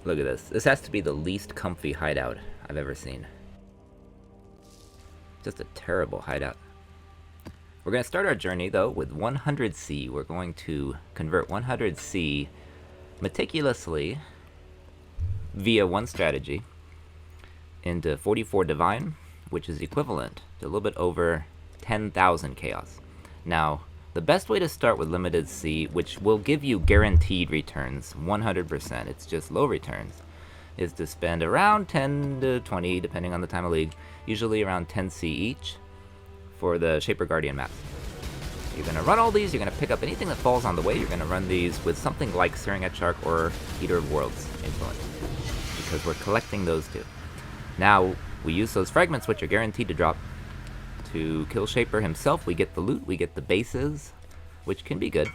Look at this. This has to be the least comfy hideout I've ever seen. Just a terrible hideout. We're going to start our journey, though, with 100C. We're going to convert 100C meticulously via one strategy into 44 Divine, which is equivalent to a little bit over 10,000 Chaos. Now, the best way to start with limited C, which will give you guaranteed returns, 100%, it's just low returns, is to spend around 10 to 20, depending on the time of league, usually around 10C each, for the Shaper Guardian maps. You're going to run all these, you're going to pick up anything that falls on the way, you're going to run these with something like Searing Edge Shark or Eater of Worlds influence, because we're collecting those two. Now, we use those fragments, which are guaranteed to drop, to kill Shaper himself. We get the loot, we get the bases, which can be good.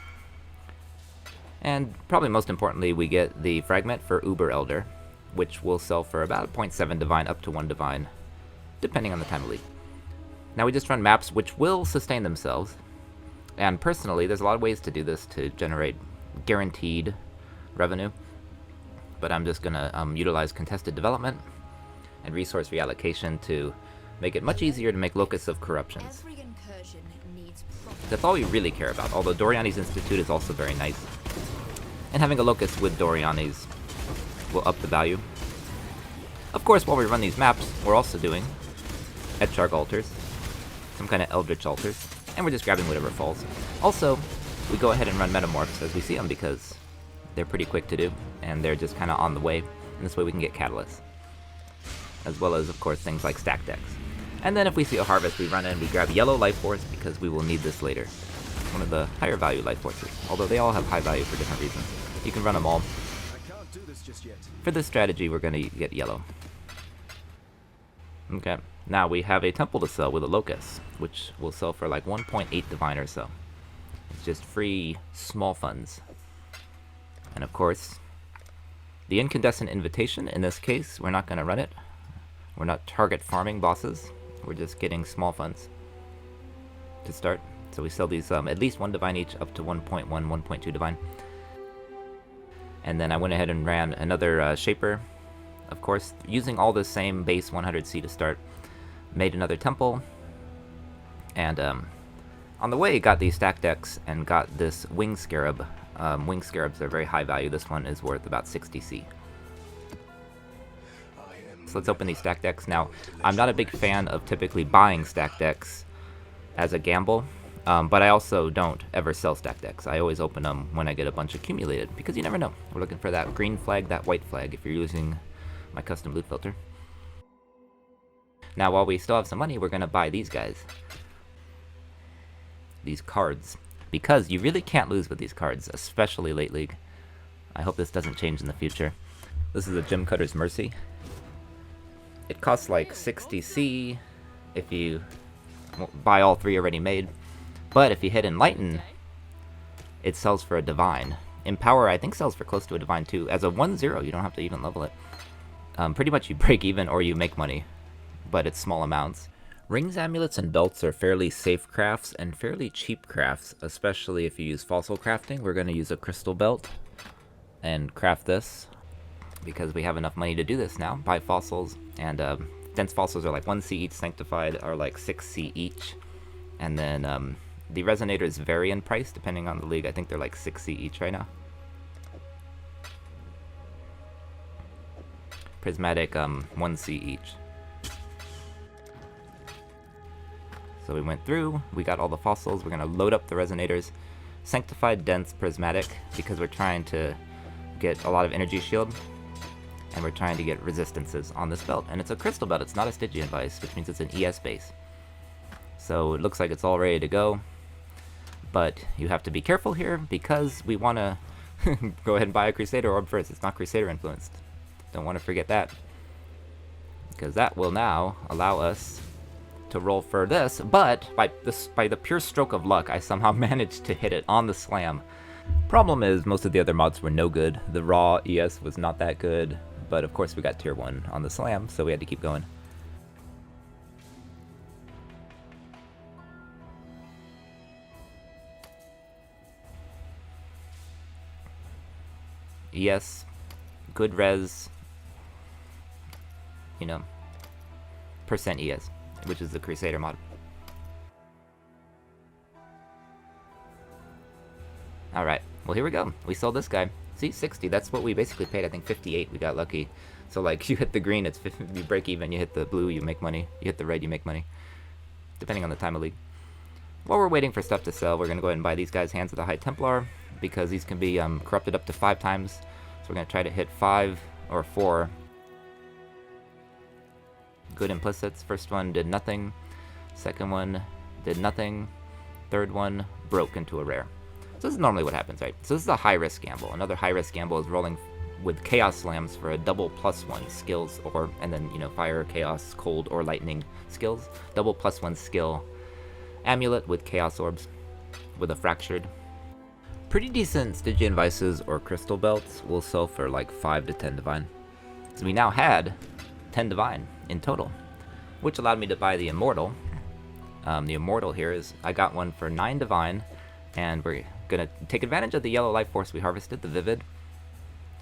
And probably most importantly, we get the fragment for Uber Elder, which will sell for about 0.7 Divine up to 1 Divine, depending on the time of league. Now we just run maps which will sustain themselves, and personally, there's a lot of ways to do this to generate guaranteed revenue, but I'm just gonna utilize contested development and resource reallocation to make it much easier to make Locus of Corruptions. That's all we really care about, although Doriani's Institute is also very nice. And having a Locus with Doriani's will up the value. Of course, while we run these maps, we're also doing Edge Shark altars, some kind of Eldritch altars, and we're just grabbing whatever falls. Also, we go ahead and run Metamorphs as we see them because they're pretty quick to do, and they're just kind of on the way, and this way we can get Catalysts. As well as, of course, things like stack decks. And then if we see a Harvest, we run in and we grab Yellow Life Force because we will need this later. One of the higher value Life Forces, although they all have high value for different reasons. You can run them all. For this strategy, we're going to get Yellow. Okay, now we have a Temple to sell with a Locus, which will sell for like 1.8 Divine or so. It's just free small funds. And of course, the Incandescent Invitation, in this case, we're not going to run it. We're not target farming bosses. We're just getting small funds to start. So we sell these at least 1 Divine each, up to 1.1, 1.2 Divine. And then I went ahead and ran another Shaper. Of course, using all the same base 100C to start. Made another Temple. And on the way, got these stack decks and got this Wing Scarab. Wing Scarabs are very high value. This one is worth about 60C. So let's open these stack decks. Now, I'm not a big fan of typically buying stack decks as a gamble, but I also don't ever sell stack decks. I always open them when I get a bunch accumulated, because you never know. We're looking for that green flag, that white flag, if you're using my custom loot filter. Now, while we still have some money, we're going to buy these guys. These cards. Because you really can't lose with these cards, especially late league. I hope this doesn't change in the future. This is a Gem Cutter's Mercy. It costs like 60C if you buy all 3 already made. But if you hit Enlighten, it sells for a Divine. Empower, I think, sells for close to a Divine too. As a 1-0, you don't have to even level it. Pretty much you break even or you make money, but it's small amounts. Rings, amulets, and belts are fairly safe crafts and fairly cheap crafts, especially if you use fossil crafting. We're going to use a crystal belt and craft this, because we have enough money to do this now. Buy fossils, and dense fossils are like 1C each, sanctified are like 6C each. And then the resonators vary in price depending on the league. I think they're like 6C each right now. Prismatic 1C each. So we went through, we got all the fossils, we're going to load up the resonators. Sanctified, dense, prismatic, because we're trying to get a lot of energy shield. And we're trying to get resistances on this belt. And it's a crystal belt, it's not a Stygian Vice, which means it's an ES base. So it looks like it's all ready to go. But you have to be careful here, because we want to go ahead and buy a Crusader Orb first. It's not Crusader influenced. Don't want to forget that. Because that will now allow us to roll for this, but by the pure stroke of luck, I somehow managed to hit it on the slam. Problem is, most of the other mods were no good. The raw ES was not that good, but of course we got tier 1 on the slam, so we had to keep going. ES good res, you know, percent ES, which is the Crusader mod. Alright, well here we go. We sold this guy. See, 60, that's what we basically paid. I think 58, we got lucky. So like, you hit the green, it's 50, you break even. You hit the blue, you make money. You hit the red, you make money. Depending on the time of league. While we're waiting for stuff to sell, we're going to go ahead and buy these guys Hands of the High Templar, because these can be corrupted up to 5 times. So we're going to try to hit 5 or 4 good implicits. First one did nothing. Second one did nothing. Third one broke into a rare. So this is normally what happens, right? So this is a high-risk gamble. Another high-risk gamble is rolling with Chaos Slams for a double +1 skills, or, and then, you know, Fire, Chaos, Cold, or Lightning skills. Double +1 skill amulet with Chaos Orbs with a Fractured. Pretty decent Stygian Vices or Crystal Belts will sell for like 5 to 10 Divine. So we now had 10 Divine in total, which allowed me to buy the Immortal. The Immortal here is, I got one for 9 Divine, and we're gonna take advantage of the yellow life force we harvested, the Vivid.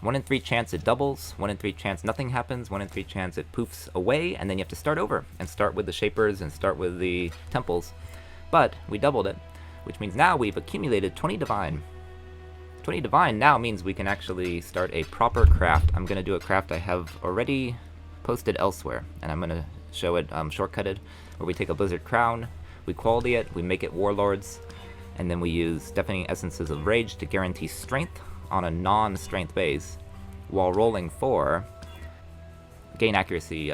1 in 3 chance it doubles, 1 in 3 chance nothing happens, 1 in 3 chance it poofs away, and then you have to start over and start with the Shapers and start with the Temples. But we doubled it, which means now we've accumulated 20 Divine. 20 Divine now means we can actually start a proper craft. I'm gonna do a craft I have already posted elsewhere, and I'm gonna show it shortcutted, where we take a Blizzard Crown, we quality it, we make it Warlords, and then we use Deafening Essences of Rage to guarantee strength on a non-strength base, while rolling for gain accuracy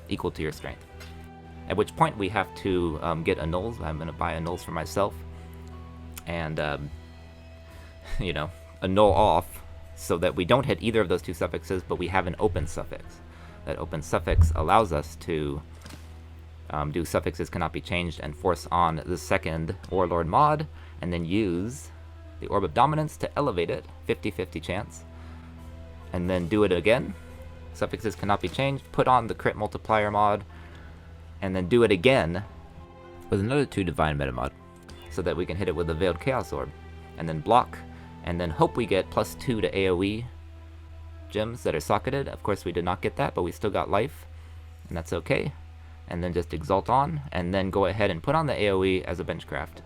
equal to your strength. At which point we have to get annuls. I'm gonna buy annuls for myself, and you know, annul off, so that we don't hit either of those 2 suffixes, but we have an open suffix. That open suffix allows us to do suffixes cannot be changed and force on the second Warlord mod, and then use the Orb of Dominance to elevate it, 50-50 chance, and then do it again. Suffixes cannot be changed, put on the Crit Multiplier mod, and then do it again with another 2 Divine meta mod, so that we can hit it with a Veiled Chaos Orb, and then block, and then hope we get +2 to AoE gems that are socketed. Of course we did not get that, but we still got life, and that's okay. And then just exalt on, and then go ahead and put on the AoE as a benchcraft.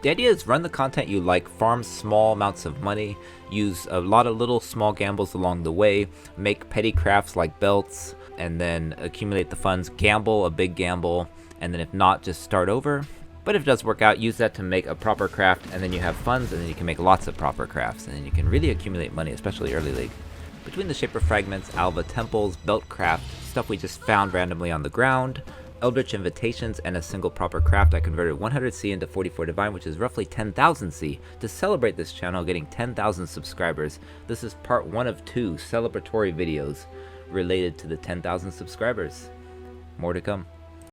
The idea is run the content you like, farm small amounts of money, use a lot of little small gambles along the way, make petty crafts like belts, and then accumulate the funds, gamble a big gamble, and then if not, just start over. But if it does work out, use that to make a proper craft, and then you have funds, and then you can make lots of proper crafts, and then you can really accumulate money, especially early league. Between the Shaper Fragments, Alva Temples, Belt Craft, stuff we just found randomly on the ground, Eldritch Invitations, and a single proper craft, I converted 100 C into 44 Divine, which is roughly 10,000 C, to celebrate this channel getting 10,000 subscribers. This is part 1 of 2 celebratory videos related to the 10,000 subscribers. More to come.